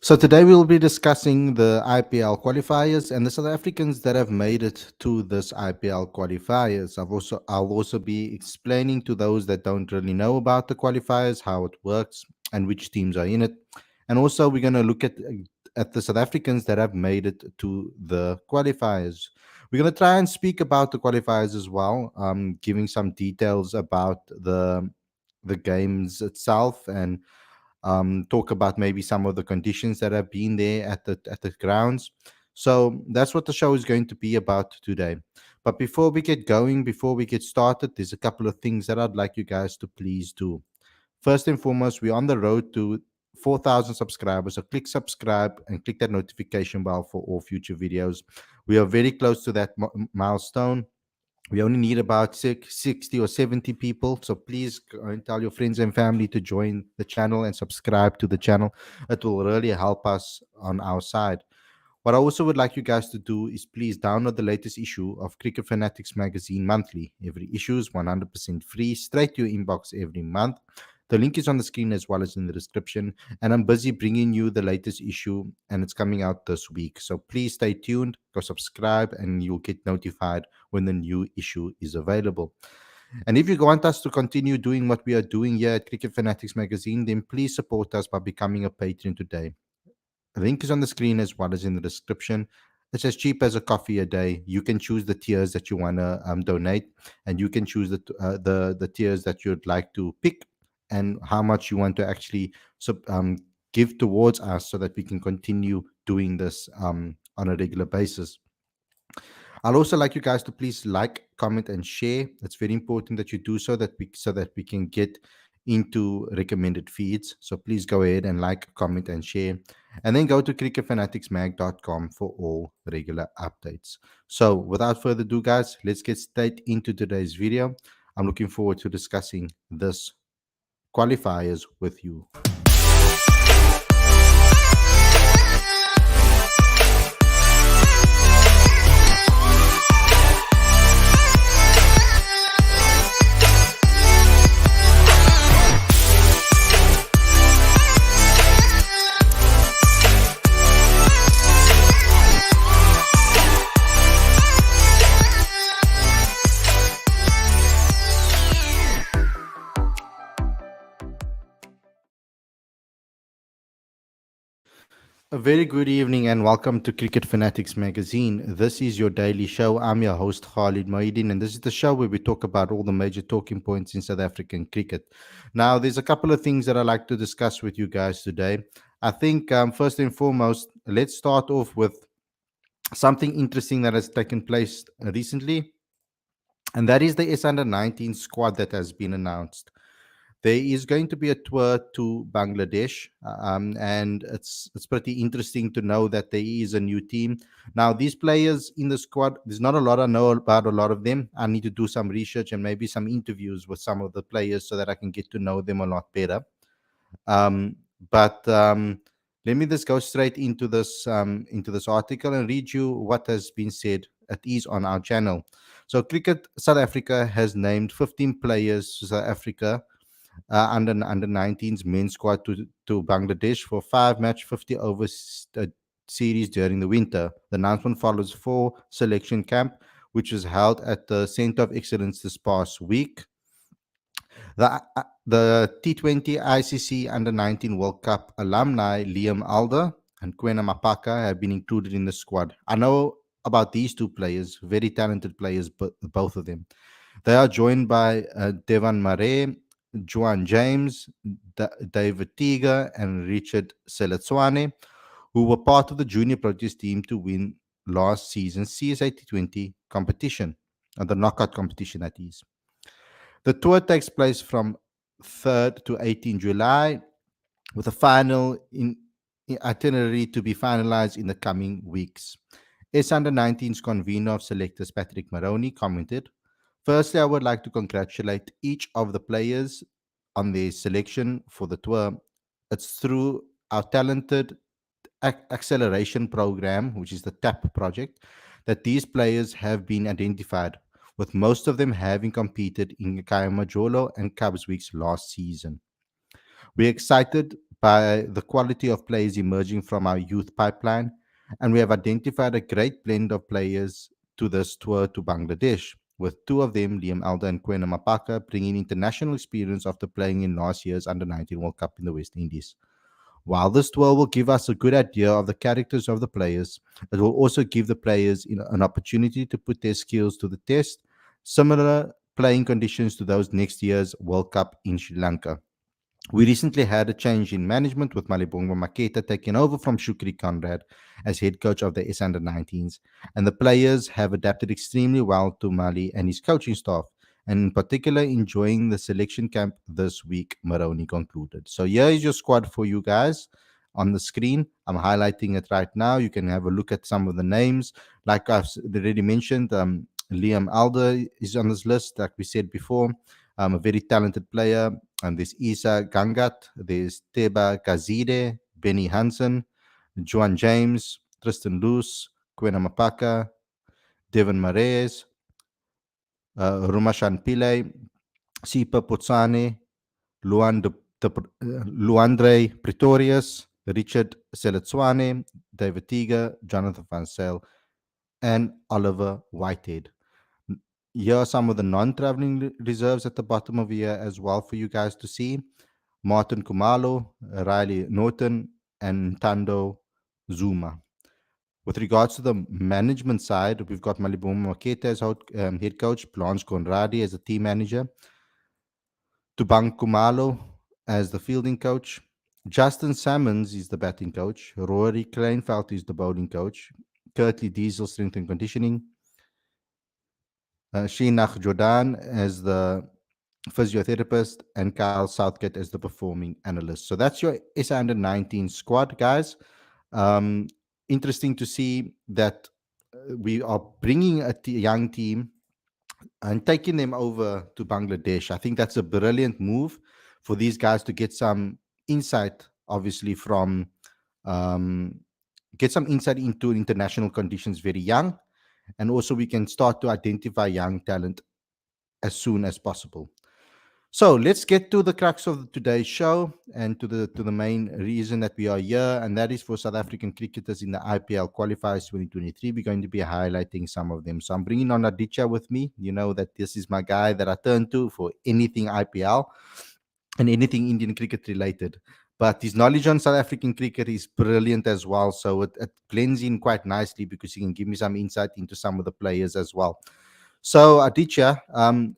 So today we'll be discussing the IPL qualifiers and the South Africans that have made it to this IPL qualifiers. I'll also be explaining to those that don't really know about the qualifiers how it works and which teams are in it. And also we're going to look at the South Africans that have made it to the qualifiers. We're going to try and speak about the qualifiers as well, giving some details about the games itself and talk about maybe some of the conditions that have been there at the grounds. So that's what the show is going to be about today. But before we get going, before we get started, there's a couple of things that I'd like you guys to please do. First and foremost, we're on the road to 4,000 subscribers. So click subscribe and click that notification bell for all future videos. We are very close to that milestone. We only need about 60 or 70 people. So please go and tell your friends and family to join the channel and subscribe to the channel. It will really help us on our side. What I also would like you guys to do is please download the latest issue of Cricket Fanatics magazine monthly. Every issue is 100% free, straight to your inbox every month. The link is on the screen as well as in the description. And I'm busy bringing you the latest issue, and it's coming out this week. So please stay tuned, go subscribe, and you'll get notified when the new issue is available. And if you want us to continue doing what we are doing here at Cricket Fanatics magazine, then please support us by becoming a patron today. The link is on the screen as well as in the description. It's as cheap as a coffee a day. You can choose the tiers that you want to donate, and you can choose the tiers that you'd like to pick and how much you want to actually give towards us so that we can continue doing this on a regular basis. I'll also like you guys to please like, comment, and share. It's very important that you do so that we can get into recommended feeds. So please go ahead and like, comment, and share. And then go to cricketfanaticsmag.com for all regular updates. So without further ado, guys, let's get straight into today's video. I'm looking forward to discussing this qualifiers with you. A very good evening and welcome to Cricket Fanatics Magazine. This is your daily show. I'm your host Khalid Moeddin, and this is the show where we talk about all the major talking points in South African cricket. Now, there's a couple of things that I'd like to discuss with you guys today. I think first and foremost, let's start off with something interesting that has taken place recently, and that is the S under 19 squad that has been announced. There is going to be a tour to Bangladesh, and it's pretty interesting to know that there is a new team. Now, these players in the squad, there's not a lot I know about a lot of them. I need to do some research and maybe some interviews with some of the players so that I can get to know them a lot better. But let me just go straight into this article and read you what has been said at ease on our channel. So, Cricket South Africa has named 15 players to South Africa under 19s men's squad to Bangladesh for 5-match 50 over series during the winter. The announcement follows 4 selection camp, which was held at the Center of Excellence this past week. The T20 ICC Under 19 World Cup alumni Liam Alder and Kwena Mapaka have been included in the squad. I know about these two players, very talented players, but both of them. They are joined by Devan Mare, Juan James, David Tiga, and Richard Seletswane, who were part of the junior Proteas team to win last season's CSA T20 competition, the knockout competition that is. The tour takes place from 3rd to 18 July, with a final itinerary to be finalized in the coming weeks. S under 19's convener of selectors Patrick Maroney commented, "Firstly, I would like to congratulate each of the players on their selection for the tour. It's through our talented acceleration program, which is the TAP project, that these players have been identified, with most of them having competed in Kayamajolo and Cubs Weeks last season. We're excited by the quality of players emerging from our youth pipeline, and we have identified a great blend of players to this tour to Bangladesh, with two of them, Liam Elder and Kwena Mapaka, bringing international experience after playing in last year's Under-19 World Cup in the West Indies. While this tour will give us a good idea of the characters of the players, it will also give the players an opportunity to put their skills to the test, similar playing conditions to those next year's World Cup in Sri Lanka. We recently had a change in management with Malibongwe Maketa taking over from Shukri Conrad as head coach of the S under 19s, and the players have adapted extremely well to Mali and his coaching staff, and in particular enjoying the selection camp this week, Maroni concluded. So here is your squad for you guys on the screen. I'm highlighting it right now. You can have a look at some of the names. Like I've already mentioned, Liam Alder is on this list, like we said before. A very talented player. And there's Isa Gangat, there's Teba Kazide, Benny Hansen, Juan James, Tristan Luce, Kwena Mapaka, Devon Mares, Rumashan Pillay, Sipa Potsane, Luandre Pretorius, Richard Seletswane, David Tiga, Jonathan Van Sale, and Oliver Whitehead. Here are some of the non-traveling reserves at the bottom of here as well for you guys to see. Martin Kumalo, Riley Norton, and Tando Zuma. With regards to the management side, we've got Maliboma Makete as head coach, Blanche Conradi as the team manager, Tubang Kumalo as the fielding coach, Justin Salmons is the batting coach, Rory Kleinfeld is the bowling coach, Curtly Diesel strength and conditioning, Shinach Jordan as the physiotherapist, and Kyle Southgate as the performing analyst. So that's your SA under 19 squad, guys. Um, Interesting to see that we are bringing a young team and taking them over to Bangladesh. I think that's a brilliant move for these guys to get some insight, obviously, from um, get some insight into international conditions very young. And also, we can start to identify young talent as soon as possible. So let's get to the crux of today's show and to the main reason that we are here, and that is for South African cricketers in the IPL qualifiers 2023. We're going to be highlighting some of them. So I'm bringing on Aditya with me. You know that this is my guy that I turn to for anything IPL and anything Indian cricket related. But his knowledge on South African cricket is brilliant as well. So it blends in quite nicely because he can give me some insight into some of the players as well. So, Aditya,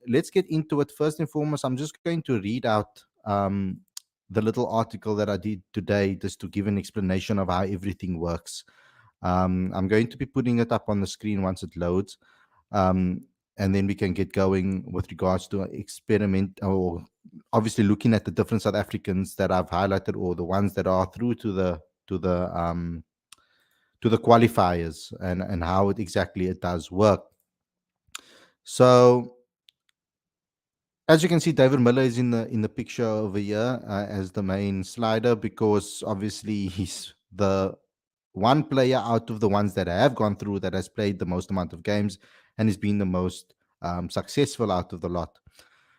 let's get into it. First and foremost, I'm just going to read out the little article that I did today just to give an explanation of how everything works. I'm going to be putting it up on the screen once it loads. And then we can get going with regards to experiment or obviously looking at the different South Africans that I've highlighted or the ones that are through to the to the qualifiers and how exactly it does work. So as you can see, David Miller is in the picture over here as the main slider because obviously he's the one player out of the ones that have gone through that has played the most amount of games and has been the most successful out of the lot.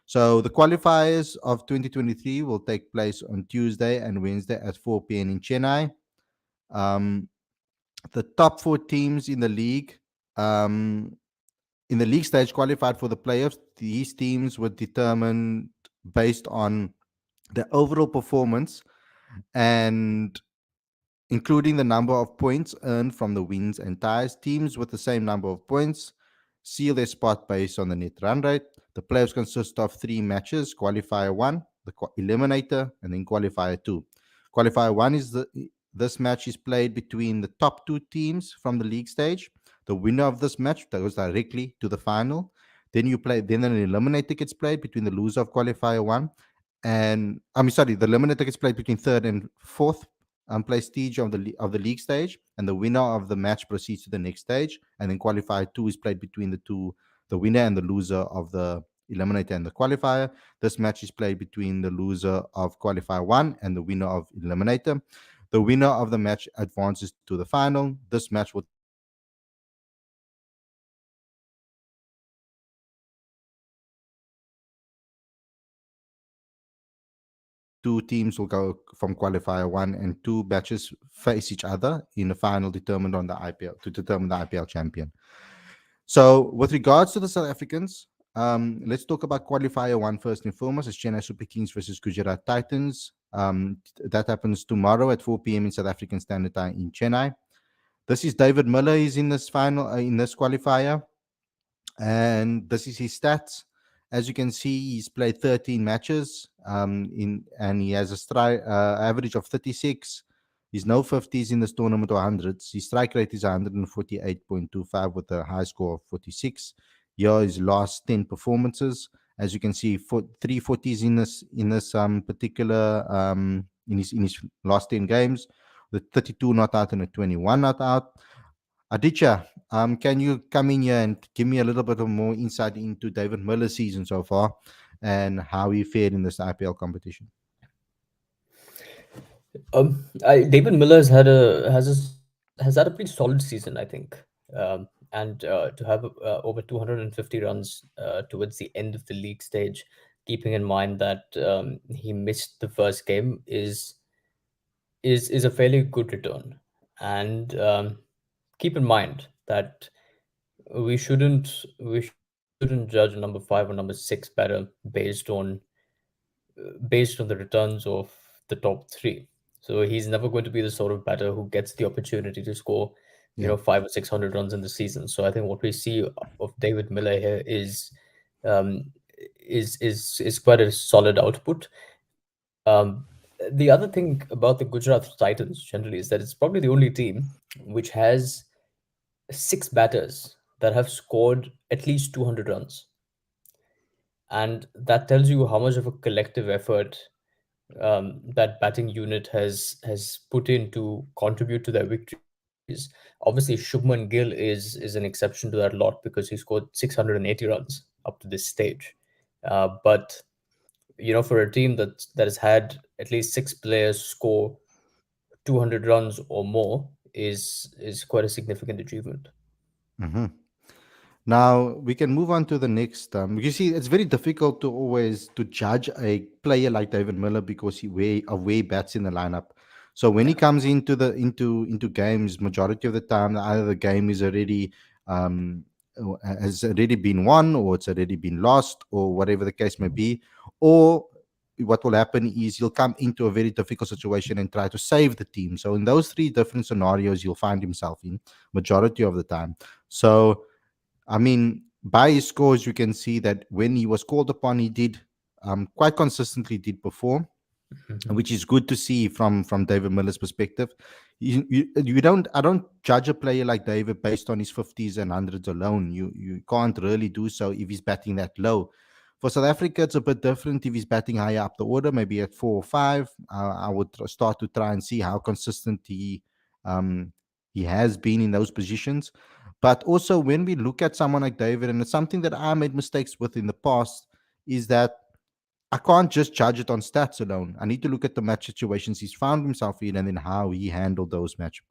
So the qualifiers of 2023 will take place on Tuesday and Wednesday at 4 p.m. in Chennai. Um, the top four teams um, in the league stage qualified for the playoffs. These teams were determined based on the overall performance and including the number of points earned from the wins and ties. Teams with the same number of points seal their spot based on the net run rate. The playoffs consist of three matches: qualifier one, the eliminator, and then qualifier two. Qualifier one is this match is played between the top two teams from the league stage. The winner of this match goes directly to the final. Then an eliminator gets played between the loser of qualifier one and the eliminator gets played between third and fourth prestige of the league stage, and the winner of the match proceeds to the next stage. And then qualifier two is played between the winner and the loser of the eliminator and the qualifier. This match is played between the loser of qualifier one and the winner of eliminator. The winner of the match advances to the final. This match will take place on Tuesday, and the winner of this match will take on the winner of the eliminator. So two teams will go from qualifier one, and two matches face each other in the final determined on the IPL to determine the IPL champion. So, with regards to the South Africans, let's talk about qualifier one first and foremost. It's Chennai Super Kings versus Gujarat Titans. That happens tomorrow at 4 p.m. in South African Standard Time in Chennai. This is David Miller. Is in this final in this qualifier, and this is his stats. As you can see, he's played 13 matches, and he has a average of 36. He's no 50s in this tournament or hundreds. His strike rate is 148.25 with a high score of 46. Here his last 10 performances. As you can see, 340s in this particular in his last 10 games, with 32 not out and a 21 not out. Aditya, can you come in here and give me a little bit of more insight into David Miller's season so far and how he fared in this IPL competition? David Miller has had a pretty solid season, I think. And to have over 250 runs towards the end of the league stage, keeping in mind that he missed the first game, is a fairly good return. And keep in mind that we shouldn't judge number five or number six better based on the returns of the top three. So he's never going to be the sort of batter who gets the opportunity to score, Yeah. 500 or 600 runs in the season. So I think what we see of David Miller here um, is quite a solid output. Um, the other thing about the Gujarat Titans generally is that it's probably the only team which has six batters that have scored at least 200 runs, and that tells you how much of a collective effort that batting unit has put in to contribute to their victories. Obviously, Shubman Gill is an exception to that lot because he scored 680 runs up to this stage. But for a team that has had at least six players score 200 runs or more is quite a significant achievement. Mhm. Now we can move on to the next. You see, it's very difficult to always to judge a player like David Miller because he bats in the lineup. So when he Yeah. comes into games, majority of the time, either the game is already um, has already been won, or it's already been lost, or whatever the case may be, or what will happen is he'll come into a very difficult situation and try to save the team. So in those three different scenarios, you'll find himself in majority of the time. So I mean, by his scores, you can see that when he was called upon, he did quite consistently did perform, Mhm. which is good to see from David Miller's perspective. You don't I don't judge a player like David based on his 50s and hundreds alone. You can't really do so if he's batting that low. For South Africa, it's a bit different if he's batting higher up the order, maybe at 4 or 5. I would start to try and see how consistent um, he has been in those positions. But also, when we look at someone like David, and it's something that I made mistakes with in the past, is that I can't just judge it on stats alone. I need to look at the match situations he's found himself in and then how he handled those match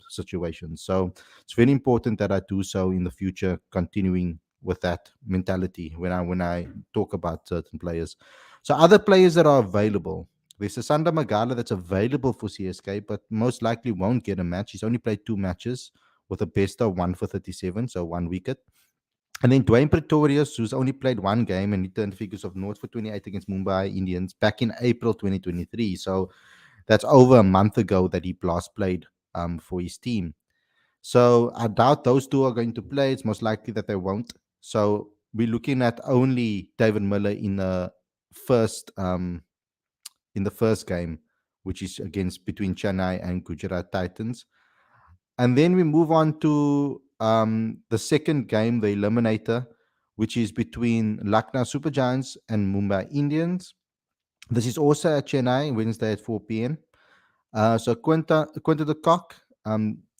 situations. So it's very important that I do so in the future, continuing with that mentality when I talk about certain players. So other players that are available. There's a Sanda Magala that's available for CSK, but most likely won't get a match. He's only played 2 matches with a best of 1 for 37, so 1 wicket. And then Dwayne Pretorius, who's only played 1 game and he turned figures of naught for 28 against Mumbai Indians back in April 2023. So that's over a month ago that he last played for his team. So I doubt those two are going to play. It's most likely that they won't. So we're looking at only David Miller first in the first game, which is against between Chennai and Gujarat Titans. And then we move on to the second game, the eliminator, which is between Lucknow Super Giants and Mumbai Indians. This is also at Chennai, Wednesday at 4 p.m. So Quinta de Kock,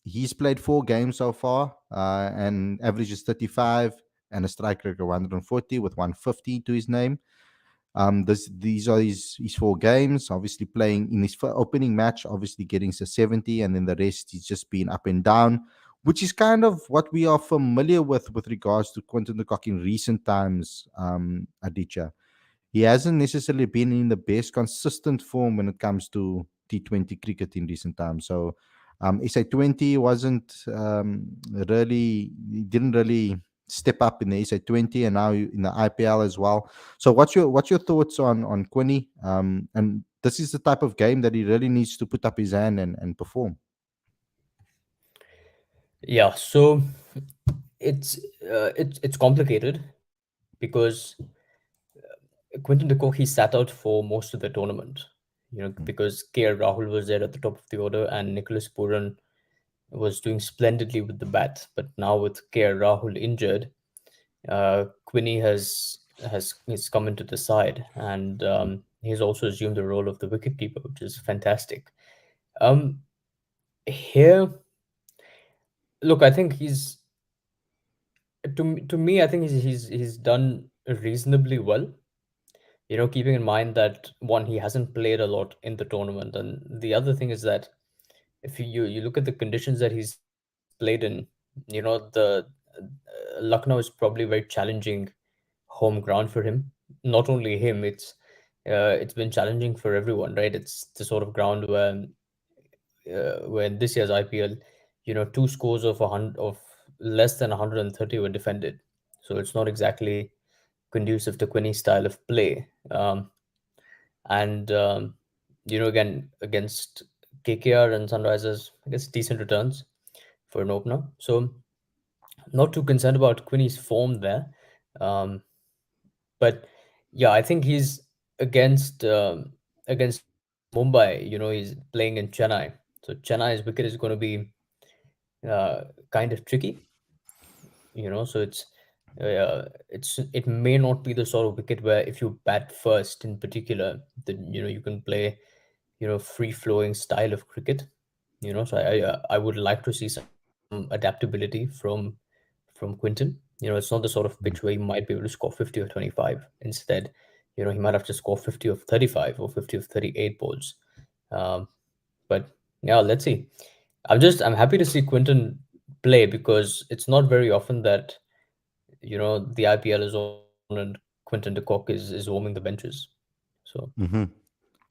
he's played 4 games so far and averages 35 and a strike rate of 140 with 150 to his name. These are his 4 games. Obviously, playing in his opening match, obviously getting to 70, and then the rest he's just been up and down, which is kind of what we are familiar with regards to Quinton de Kock in recent times, Aditya. he hasn't necessarily been in the best consistent form when it comes to T20 cricket in recent times. So SA20 wasn't really, he didn't really step up in the SA20, and now in the IPL as well. So what's your thoughts on Quinny? And this is the type of game that he really needs to put up his hand and perform. Yeah, so it's complicated because Quinton de Kock, he sat out for most of the tournament, because KR Rahul was there at the top of the order and Nicholas Puran was doing splendidly with the bat. But now with KR Rahul injured, Quinny has come into the side, and he's also assumed the role of the wicketkeeper, which is fantastic. Um, Here, look, I think to me, I think he's done reasonably well. Keeping in mind that one, he hasn't played a lot in the tournament, and the other thing is that if you look at the conditions that he's played in, the Lucknow is probably very challenging home ground for him. Not only him, it's been challenging for everyone, right? It's the sort of ground where in this year's IPL, two scores of less than 130 were defended. So it's not exactly conducive to Quinny's style of play. And again, against KKR and Sunrisers, I guess decent returns for an opener. So not too concerned about Quinny's form there. Um, but yeah, I think he's against Mumbai. He's playing in Chennai, so Chennai's wicket is going to be kind of tricky. So it may not be the sort of wicket where if you bat first in particular, then you can play free flowing style of cricket. So I would like to see some adaptability from Quinton. It's not the sort of pitch where he might be able to score 50 or 25. Instead, he might have to score 50 of 35 or 50 of 38 balls. Um, but yeah, let's see. I'm happy to see Quinton play because it's not very often that the IPL is on and Quinton de Kock is warming the benches. So Hmm.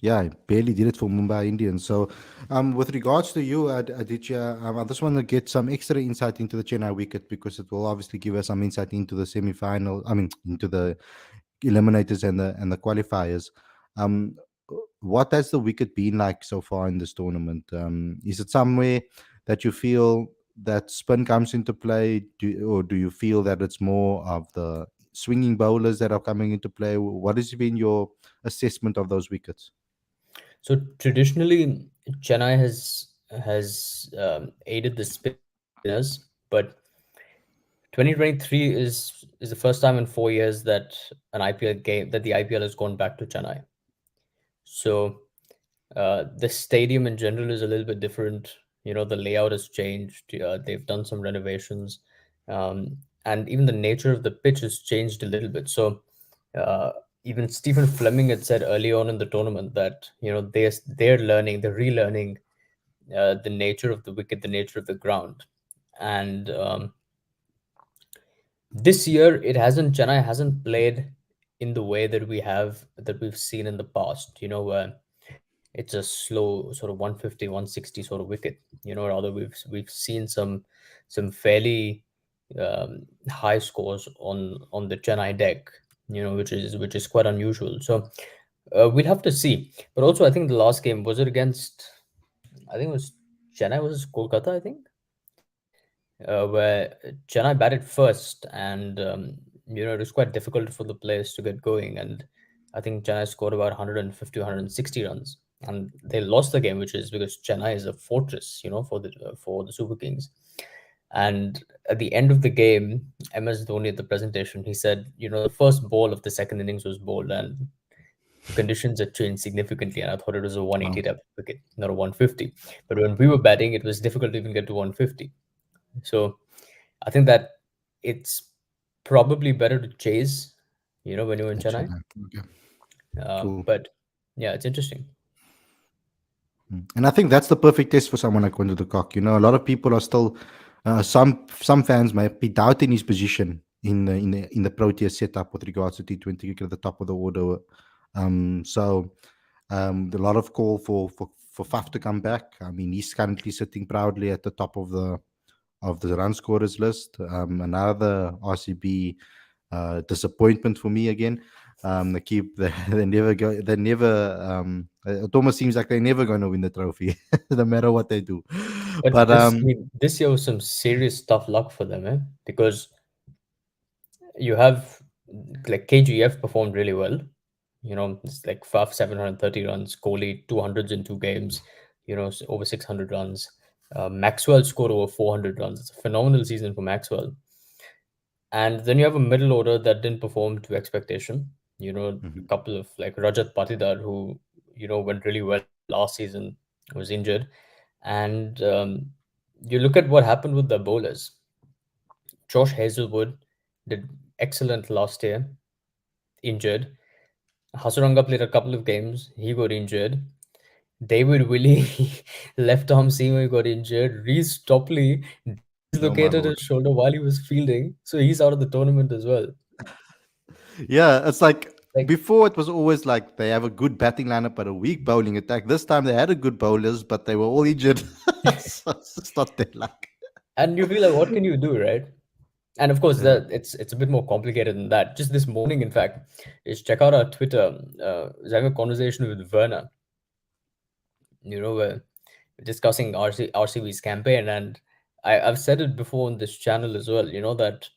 Yeah, I barely did it for Mumbai Indians. So, with regards to you, Aditya, I just want to get some extra insight into the Chennai wicket because it will obviously give us some insight into the semi-final. I mean, into the eliminators and the qualifiers. Um, what has the wicket been like so far in this tournament? Is it somewhere that you feel that spin comes into play, or do you feel that it's more of the swinging bowlers that are coming into play? What has been your assessment of those wickets? traditionally, Chennai has aided the spinners, but 2023 is the first time in 4 years that the IPL has gone back to Chennai. So the stadium in general is a little bit different. The layout has changed. They've done some renovations, and even the nature of the pitch has changed a little bit. So uh, even Stephen Fleming had said early on in the tournament that they're relearning the nature of the wicket, the nature of the ground, and this year it hasn't Chennai hasn't played in the way that we've seen in the past. Where it's a slow sort of 150, 160 sort of wicket. Rather we've seen some fairly high scores on the Chennai deck. Which is quite unusual. So we'll have to see. But also, I think the last game was it against. I think it was Chennai versus Kolkata. I think where Chennai batted first, and it was quite difficult for the players to get going. And I think Chennai scored about 150, 160 runs, and they lost the game, which is because Chennai is a fortress, for the Super Kings. And at the end of the game, MS Dhoni at the presentation, he said, the first ball of the second innings was bowled, and the conditions had changed significantly. And I thought it was a 180 Wow. type of wicket, not a 150. But when we were batting, it was difficult to even get to 150. So I think that it's probably better to chase, when you're in Chennai. Okay, cool. But yeah, it's interesting. And I think that's the perfect test for someone like Wendell de Kock. A lot of people are still, some fans might be doubting his position in the Protea setup with regards to T20 cricket at the top of the order. A lot of call for Faf to come back. I mean, he's currently sitting proudly at the top of the run scorers list. Another RCB disappointment for me again. They never go. They never. It almost seems like they're never going to win the trophy, no matter what they do. But But this, I mean, this year was some serious tough luck for them, eh? Because you have like KGF performed really well. You know, it's like Faf 730 runs, Kohli 200s in 2 games, over 600 runs. Maxwell scored over 400 runs. It's a phenomenal season for Maxwell. And then you have a middle order that didn't perform to expectation. A mhm, couple of like Rajat Patidar, who, went really well last season, was injured. And you look at what happened with the bowlers. Josh Hazelwood did excellent last year, injured. Hasuranga played a couple of games, he got injured. David Willey, left arm seamer, got injured. Reece Topley oh my dislocated his lord. shoulder while he was fielding, so he's out of the tournament as well. Yeah, it's like Like, before it was always like they have a good batting lineup but a weak bowling attack. This time they had a good bowlers, but they were all injured. So it's not their luck. and you feel like, what can you do, right? And of course, Yeah. it's a bit more complicated than that. Just this morning, in fact, is check out our Twitter. I was having a conversation with Verna, we're discussing RCB's campaign, and I've said it before on this channel as well. That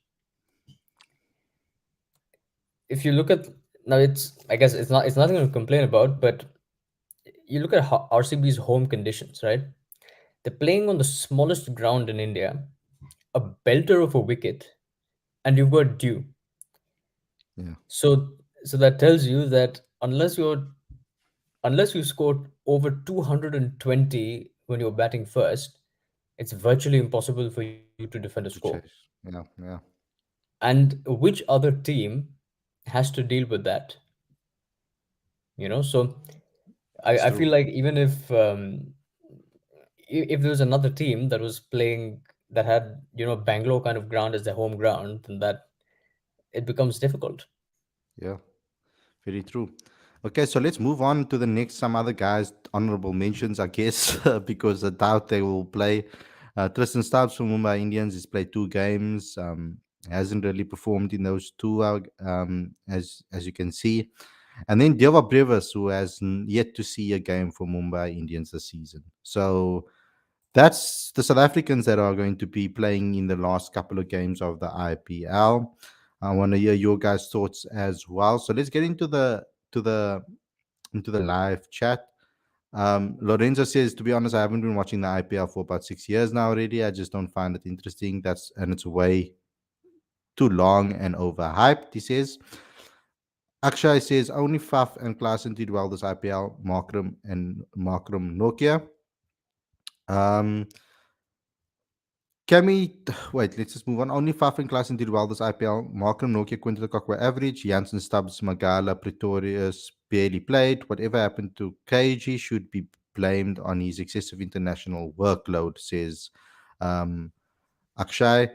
if you look at now, it's I guess it's nothing to complain about, but you look at RCB's home conditions, right? They're playing on the smallest ground in India, a belter of a wicket, and you've got dew. Yeah. So so that tells you that unless you scored over 220 when you're batting first, it's virtually impossible for you to defend a score. To chase. Yeah. Yeah. And which other team has to deal with that? So It's I feel true. like even if there was another team that was playing that had Bangalore kind of ground as their home ground, then that it becomes difficult. Yeah. Very true. Okay, so let's move on to the next. Some other guys, honorable mentions, I guess, because I doubt they will play. Tristan Stubbs from Mumbai Indians has played 2 games. Hasn't really performed in those two, as you can see. And then Deva Brevis, who has yet to see a game for Mumbai Indians this season. So that's the South Africans that are going to be playing in the last couple of games of the IPL. I want to hear your guys' thoughts as well. So let's get to the into the live chat. Lorenzo says, to be honest, I haven't been watching the IPL for about 6 years now already. I just don't find it interesting. It's way too long and overhyped. He says. Akshay says only Faf and Klaasen did well this IPL. Markram Nokia. Um, Kemi, wait, let's just move on. Only Faf and Klaasen did well this IPL. Markham, Nokia, Quinton de Kock were average. Janssen, Stubbs, Magala, Pretorius barely played. Whatever happened to KG should be blamed on his excessive international workload, says um, Akshay.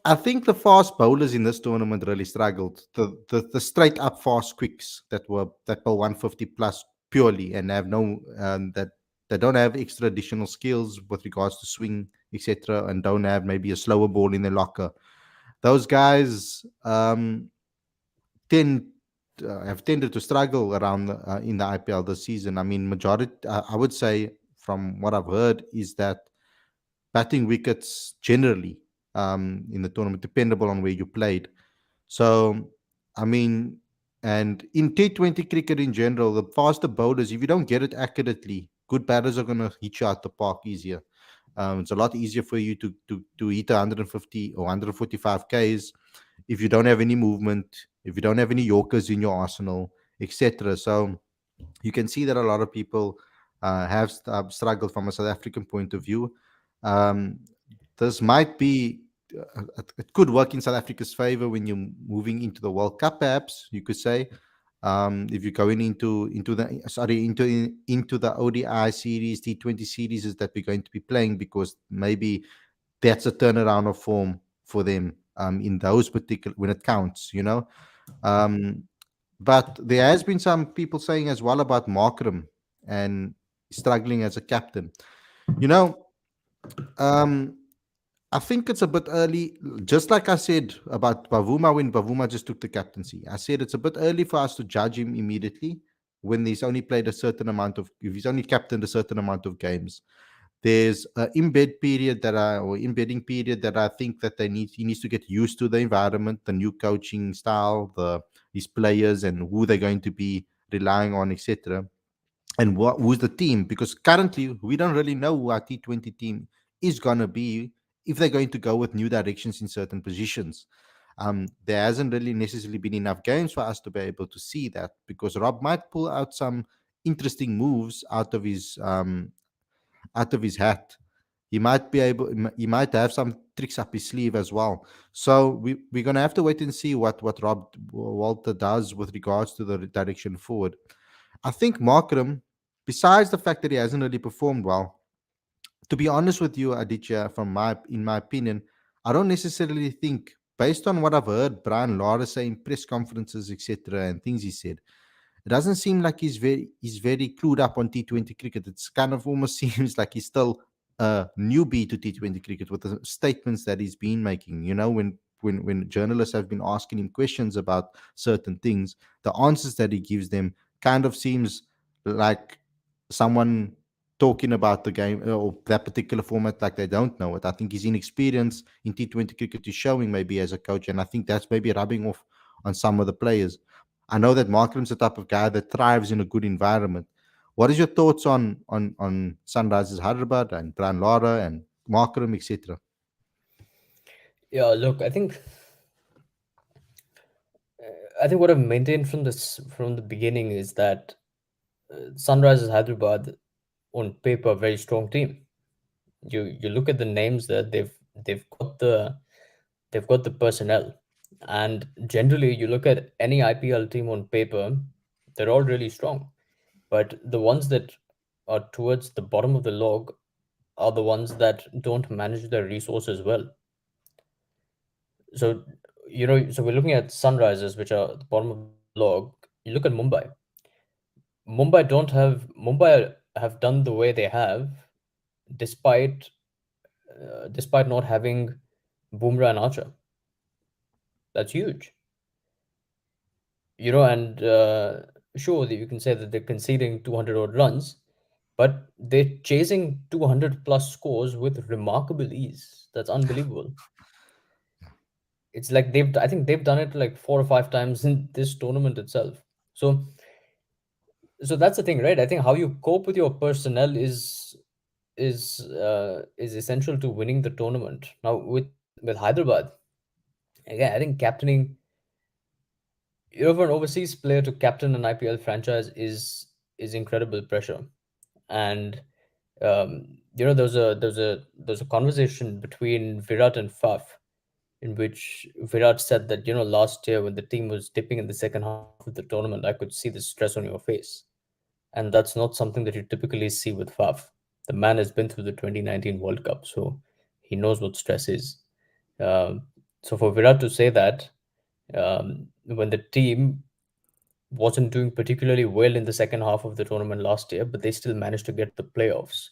I think the fast bowlers in this tournament really struggled. The straight up fast quicks that bowl 150 plus purely and have no that don't have extra additional skills with regards to swing, etc., and don't have maybe a slower ball in their locker. Those guys tend have tended to struggle around in the IPL this season. I mean, majority I would say from what I've heard is that batting wickets generally in the tournament, dependable on where you played. So, I mean, and in T20 cricket in general, the faster bowlers, if you don't get it accurately, good batters are going to hit you out the park easier. It's a lot easier for you to hit 150 or 145 Ks if you don't have any movement, if you don't have any Yorkers in your arsenal, etc. So you can see that a lot of people have struggled from a South African point of view. Um, this might be it could work in South Africa's favor when you're moving into the World Cup. Perhaps you could say if you're going into the ODI series, T20 series is that we're going to be playing because maybe that's a turnaround of form for them. in those particular when it counts, you know. Um, but there has been some people saying as well about Markram and struggling as a captain. You know, um, I think it's a bit early. Just like I said about Bavuma when Bavuma just took the captaincy, I said it's a bit early for us to judge him immediately when he's only played a certain amount of, if he's only captained a certain amount of games. There's an embed period that I, or embedding period that I think that he needs to get used to the environment, the new coaching style, his players and who they're going to be relying on, etc. And who's the team, because currently we don't really know who our T20 team is going to be, if they're going to go with new directions in certain positions. There hasn't really necessarily been enough games for us to be able to see that, because Rob might pull out some interesting moves out of his hat. He might be able, he might have some tricks up his sleeve as well. So we're going to have to wait and see what Rob Walter does with regards to the direction forward. I think Markram, besides the fact that he hasn't really performed well, to be honest with you, Aditya, in my opinion, I don't necessarily think, based on what I've heard Brian Lara say in press conferences, etc., and things he said, it doesn't seem like he's very clued up on T20 cricket. It's kind of almost seems like he's still a newbie to T20 cricket with the statements that he's been making. You know, when journalists have been asking him questions about certain things, the answers that he gives them kind of seems like someone talking about the game or that particular format like they don't know it. I think his inexperience in T20 cricket is showing maybe as a coach, and I think that's maybe rubbing off on some of the players. I know that Markram's the type of guy that thrives in a good environment. What is your thoughts on Sunrisers Hyderabad and Brian Lara and Markram, etc.? Yeah, look, I think what I've maintained from the beginning is that Sunrisers Hyderabad, on paper, a very strong team. You look at the names that they've got the personnel, and generally you look at any IPL team on paper, they're all really strong. But the ones that are towards the bottom of the log are the ones that don't manage their resources well. So so we're looking at Sunrisers, which are at the bottom of the log. You look at Mumbai. Mumbai have done the way they have, despite despite not having Bumrah and Archer. That's huge. And sure, that you can say that they're conceding 200 odd runs, but they're chasing 200 plus scores with remarkable ease. That's unbelievable. It's like I think they've done it like 4 or 5 times in this tournament itself. So, so that's the thing, right? I think how you cope with your personnel is essential to winning the tournament. Now, with Hyderabad, again, I think captaining, for an overseas player to captain an IPL franchise is incredible pressure. And there was a conversation between Virat and Faf, in which Virat said that, last year when the team was dipping in the second half of the tournament, I could see the stress on your face. And that's not something that you typically see with Faf. The man has been through the 2019 World Cup, so he knows what stress is. Um, so for Virat to say that, when the team wasn't doing particularly well in the second half of the tournament last year, but they still managed to get the playoffs,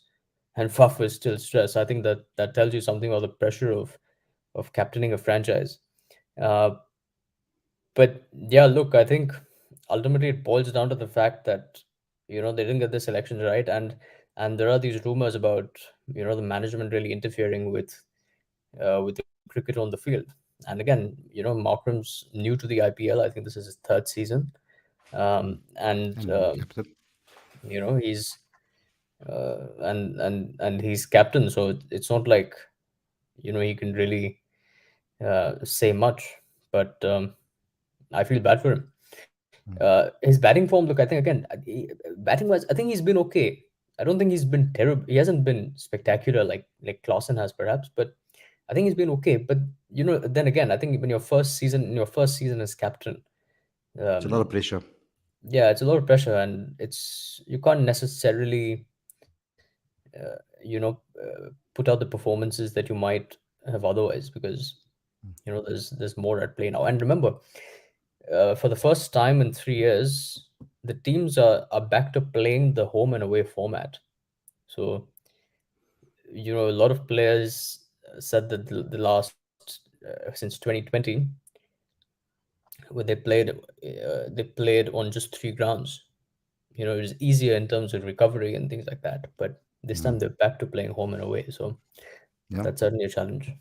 and Faf was still stressed. I think that tells you something about the pressure of captaining a franchise. Uh, but yeah, look, I think ultimately it boils down to the fact that they didn't get the selections right, and there are these rumors about the management really interfering with the cricket on the field. And again, Markram's new to the IPL. I think this is his third season, and And being captain. he's and he's captain, so it's not like he can really say much. But I feel bad for him. His batting form, look, I think again, batting wise, I think he's been okay. I don't think he's been terrible. He hasn't been spectacular like Clausen has perhaps, but I think he's been okay. But then again, I think when your first season as captain, It's a lot um, of pressure. yeah, it's a lot of pressure, and you can't necessarily uh, you know, put out the performances that you might have otherwise, because There's more at play now. And remember, for the first time in 3 years, the teams are back to playing the home and away format. So, a lot of players said that the last since 2020, where they played on just three grounds. It was easier in terms of recovery and things like that. But this Mm. time they're back to playing home and away. So Yeah. that's certainly a challenge.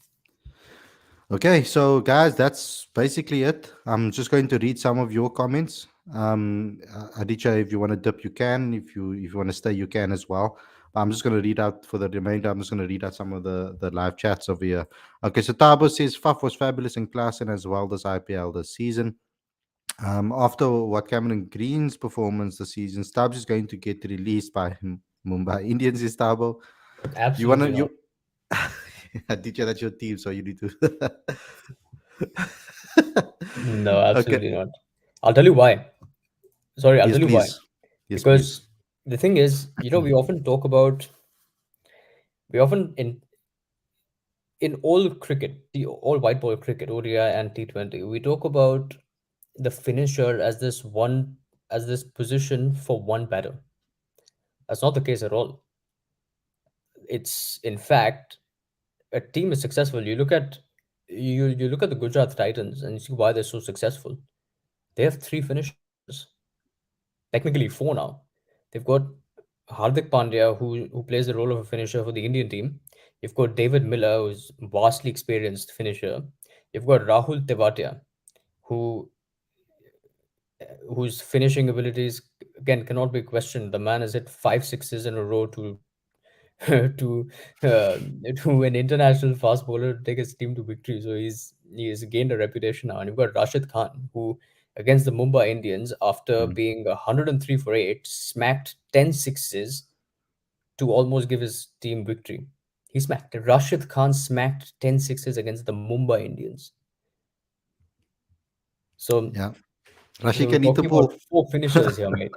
Okay, so guys, that's basically it. I'm just going to read some of your comments. Aditya, if you want to dip, you can. If you want to stay, you can as well. But I'm just going to read out for the remainder. I'm just going to read out some of the live chats over here. Okay, so Tabo says Faf was fabulous in class and as well as IPL this season. After what Cameron Green's performance this season, Stubbs is going to get released by Mumbai Indians. Is Tabo? You wanna Absolutely not. you? Aditya, that's your team, so you need to. No, Okay. absolutely not. I'll tell you why. Sorry, I'll Yes, tell you why. please. Yes, Because please. the thing is, we often talk about, we often in all cricket, all white ball cricket, ODI and T20, we talk about the finisher as this position for one batter. That's not the case at all. It's in fact, a team is successful. You look at the Gujarat Titans and you see why they're so successful. They have three finishers, technically four now. They've got Hardik Pandya, who plays the role of a finisher for the Indian team. You've got David Miller, who's vastly experienced finisher. You've got Rahul Tewatia, who whose finishing abilities again cannot be questioned. The man has hit five sixes in a row to to uh, to an international fast bowler to take his team to victory. So he's gained a reputation now. And you've got Rashid Khan, who against the Mumbai Indians, after Mhm. being 103 for 8, smacked 10 sixes to almost give his team victory. Rashid Khan smacked 10 sixes against the Mumbai Indians. So Yeah. so Rashid we're can eat a talking about ball. four finishers here, mate.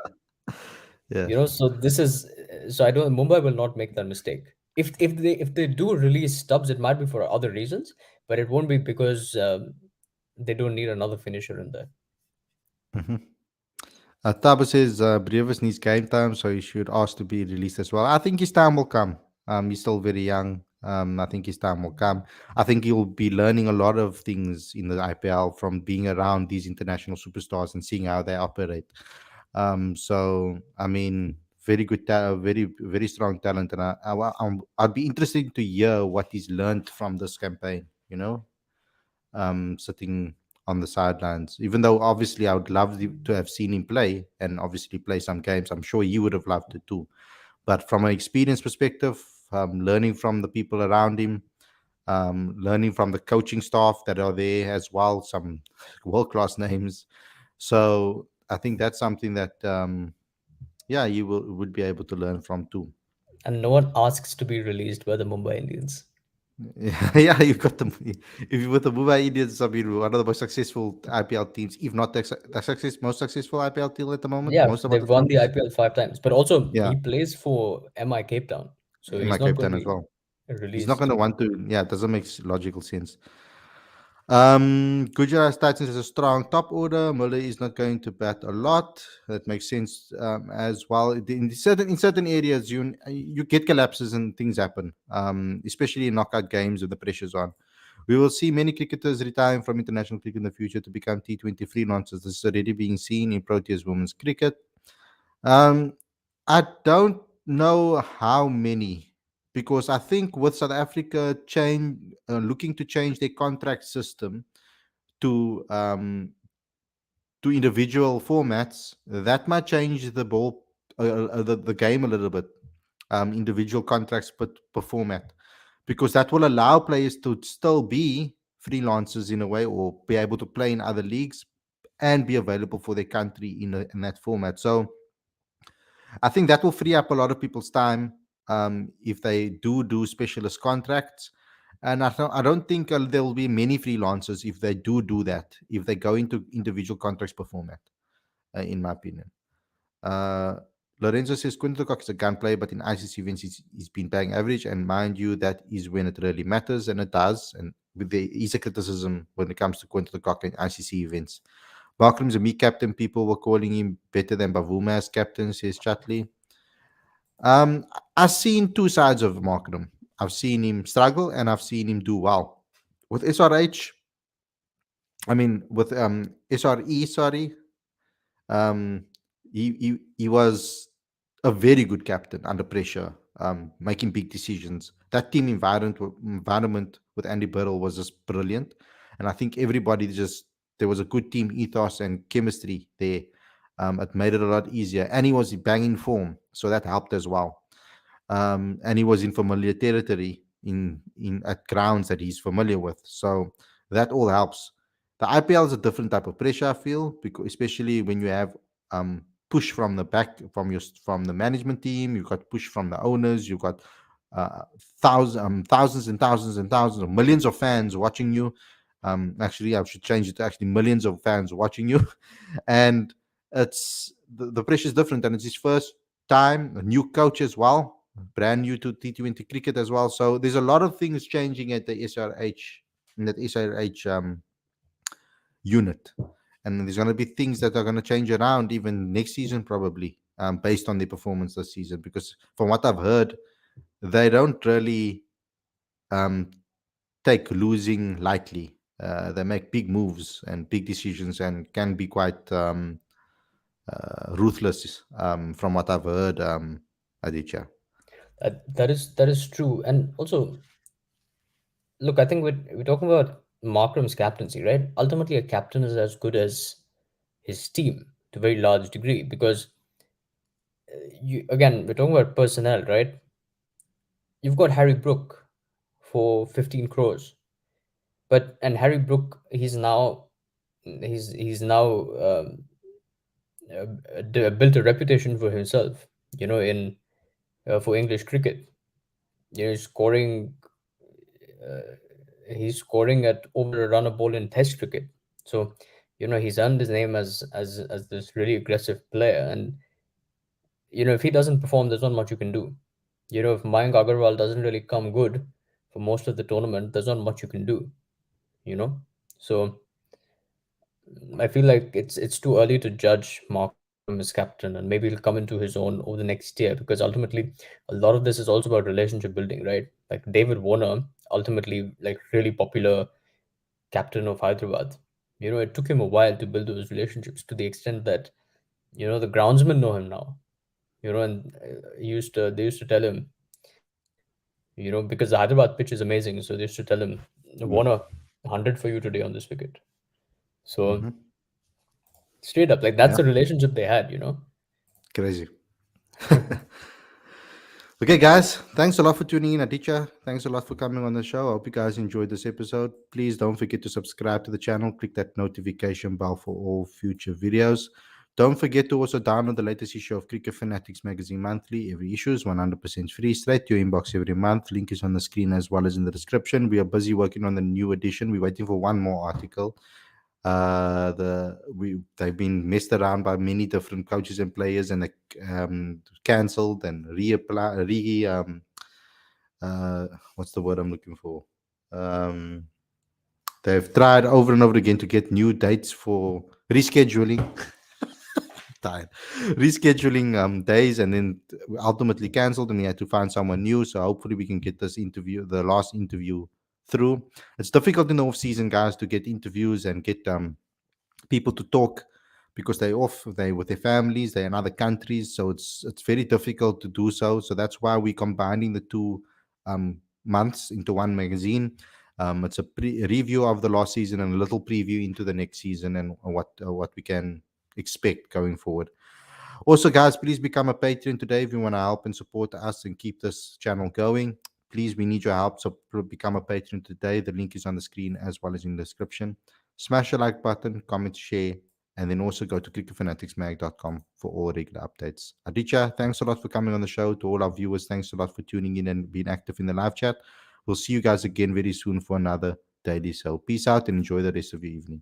Yeah. So this is so I don't Mumbai will not make that mistake. If they do release Stubbs, it might be for other reasons, but it won't be because they don't need another finisher in there. Mhm. Taba says Brevis needs game time, so he should ask to be released as well. I think his time will come. He's still very young. I think his time will come. I think he'll be learning a lot of things in the IPL from being around these international superstars and seeing how they operate. So I mean, very good, very very strong talent, and I'd be interested to hear what he's learned from this campaign. Sitting on the sidelines. Even though obviously I would love to have seen him play and obviously play some games. I'm sure you would have loved it too. But from an experience perspective, learning from the people around him, learning from the coaching staff that are there as well, some world class names. So I think that's something that yeah, you would be able to learn from too. And no one asks to be released by the Mumbai Indians. Yeah, yeah, you've got them. If you with the Mumbai Indians, I mean, one of the most successful IPL teams, if not the most successful IPL team at the moment, Yeah, most amount they've of won the trophies. IPL five times, but also Yeah, he plays for MI Cape Town, so in my he's not going captain to as be well. He's not going released. to want to. Yeah, it doesn't make logical sense. Gujarat Titans has a strong top order. Muller is not going to bat a lot. That makes sense as well. In certain areas, you get collapses and things happen, especially in knockout games with the pressure's on. We will see many cricketers retiring from international cricket in the future to become T20 freelancers. This is already being seen in Proteas women's cricket. Um, I don't know how many because I think with South Africa looking to change their contract system to individual formats, that might change the ball, the game a little bit. Individual contracts per format, because that will allow players to still be freelancers in a way, or be able to play in other leagues and be available for their country in that format. So I think that will free up a lot of people's time if they do specialist contracts. And I don't think there will be many freelancers if they do that, if they go into individual contracts per format, in my opinion. Uh, Lorenzo says Quinton Cook is a gunplay, but in ICC events, he's been playing average. And mind you, that is when it really matters, and it does. And there is a criticism when it comes to Quinton Cook in ICC events. Barkham's a me captain. People were calling him better than Bavuma as captain, says Chatley. Um, I've seen two sides of Markram. I've seen him struggle and I've seen him do well. With SRH, I mean, with SRE, sorry, um, he was a very good captain under pressure, making big decisions. That team environment with Andy Burrell was just brilliant, and I think everybody just there was a good team ethos and chemistry there. It made it a lot easier, and he was banging form, so that helped as well. And he was in familiar territory in at grounds that he's familiar with, so that all helps. The IPL is a different type of pressure, I feel, because especially when you have push from the back from the management team, you've got push from the owners, you've got thousands and thousands and thousands of millions of fans watching you. Actually, I should change it to actually millions of fans watching you, and the pressure is different, and it's his first time, a new coach as well, brand new to T20 cricket as well. So there's a lot of things changing at the SRH in that SRH unit, and there's going to be things that are going to change around even next season probably, based on their performance this season. Because from what I've heard, they don't really um, take losing lightly. They make big moves and big decisions and can be quite ruthless, from what I've heard, Aditya. That is true. And also, look, I think we're talking about Markram's captaincy, right? Ultimately, a captain is as good as his team to a very large degree, because you again we're talking about personnel, right? You've got Harry Brook for 15 crores, but and Harry Brook, he's now built a reputation for himself, in for English cricket. He's scoring he's scoring at over a run a ball in Test cricket. So, he's earned his name as this really aggressive player. And if he doesn't perform, there's not much you can do. If Mayank Agarwal doesn't really come good for most of the tournament, there's not much you can do. You know, so I feel like it's too early to judge Markram as captain, and maybe he'll come into his own over the next year, because ultimately a lot of this is also about relationship building, right? Like David Warner, ultimately like really popular captain of Hyderabad. It took him a while to build those relationships to the extent that the groundsmen know him now. And they used to tell him, because the Hyderabad pitch is amazing, so they used to tell him, Mm. Warner, 100 for you today on this wicket. So Mm-hmm. straight up, like Yeah, that's the relationship they had. crazy. Okay, guys, thanks a lot for tuning in, Aditya. Thanks a lot for coming on the show. I hope you guys enjoyed this episode. Please don't forget to subscribe to the channel. Click that notification bell for all future videos. Don't forget to also download the latest issue of Cricket Fanatics Magazine Monthly. Every issue is 100% free, straight to your inbox every month. Link is on the screen as well as in the description. We are busy working on the new edition. We're waiting for one more article. They've been messed around by many different coaches and players, and they cancelled and reapply uh, what's the word I'm looking for? Um, they've tried over and over again to get new dates for rescheduling. Tired. Rescheduling days, and then ultimately cancelled, and we had to find someone new. So hopefully we can get this interview, the last interview, through. It's difficult in the off season, guys, to get interviews and get people to talk, because they're off, they with their families, they're in other countries, so it's very difficult to do so. So that's why we're combining the two months into one magazine. It's a review of the last season and a little preview into the next season, and what we can expect going forward. Also, guys, please become a patron today if you want to help and support us and keep this channel going. Please, we need your help. So become a patron today. The link is on the screen as well as in the description. Smash the like button, comment, share, and then also go to cricketfanaticsmag.com for all regular updates. Aditya, thanks a lot for coming on the show. To all our viewers, thanks a lot for tuning in and being active in the live chat. We'll see you guys again very soon for another daily show. Peace out and enjoy the rest of your evening.